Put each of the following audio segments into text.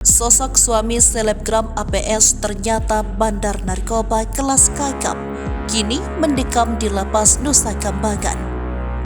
Sosok suami selebgram APS ternyata bandar narkoba kelas kakap, kini mendekam di lapas Nusa Kambangan.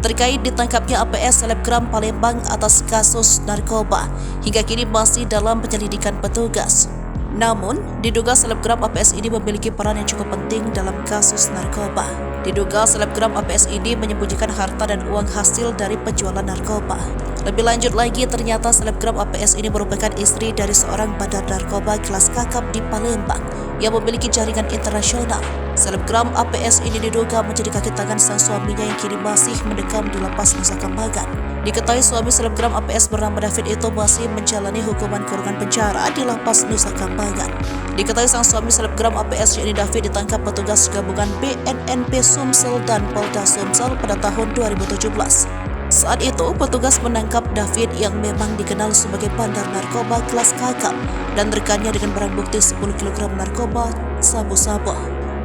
Terkait ditangkapnya APS selebgram Palembang atas kasus narkoba, hingga kini masih dalam penyelidikan petugas. Namun, diduga selebgram APS ini memiliki peran yang cukup penting dalam kasus narkoba. Diduga selebgram APS ini menyembunyikan harta dan uang hasil dari penjualan narkoba. Lebih lanjut lagi, ternyata selebgram APS ini merupakan istri dari seorang bandar narkoba kelas kakap di Palembang yang memiliki jaringan internasional. Selebgram APS ini diduga menjadi kaki tangan sang suaminya yang kini masih mendekam di lapas Nusa Kambangan. Diketahui suami selebgram APS bernama David itu masih menjalani hukuman kurungan penjara di lapas Nusa Kambangan. Diketahui sang suami selebgram APS yakni David ditangkap petugas gabungan BNNP Sumsel dan Polda Sumsel pada tahun 2017. Saat itu, petugas menangkap David yang memang dikenal sebagai bandar narkoba kelas kakap dan rekannya dengan barang bukti 10 kg narkoba sabu-sabu.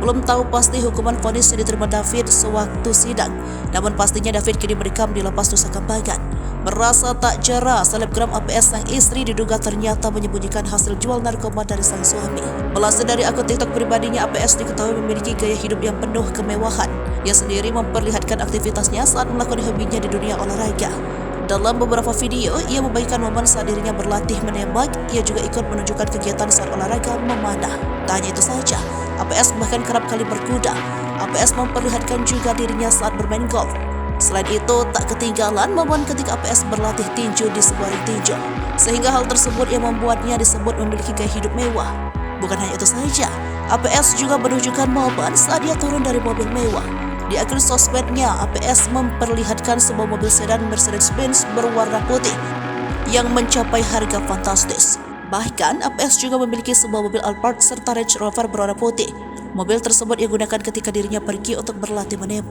Belum tahu pasti hukuman vonis yang diterima David sewaktu sidang, namun pastinya David kini mendekam di lapas Nusa Kambangan. Merasa tak jera, selebgram APS sang istri diduga ternyata menyembunyikan hasil jual narkoba dari sang suami. Melansir dari akun TikTok pribadinya, APS diketahui memiliki gaya hidup yang penuh kemewahan. Ia sendiri memperlihatkan aktivitasnya saat melakukan hobinya di dunia olahraga. Dalam beberapa video, ia membagikan momen saat dirinya berlatih menembak. Ia juga ikut menunjukkan kegiatan saat olahraga memanah. Tak hanya itu saja, APS bahkan kerap kali berkuda. APS memperlihatkan juga dirinya saat bermain golf. Selain itu, tak ketinggalan momen ketika APS berlatih tinju di sebuah ring tinju. Sehingga hal tersebut yang membuatnya disebut memiliki gaya hidup mewah. Bukan hanya itu saja, APS juga menunjukkan momen saat dia turun dari mobil mewah. Di akun sosmednya, APS memperlihatkan sebuah mobil sedan Mercedes-Benz berwarna putih yang mencapai harga fantastis. Bahkan, APS juga memiliki sebuah mobil Alphard serta Range Rover berwarna putih. Mobil tersebut ia gunakan ketika dirinya pergi untuk berlatih menembak.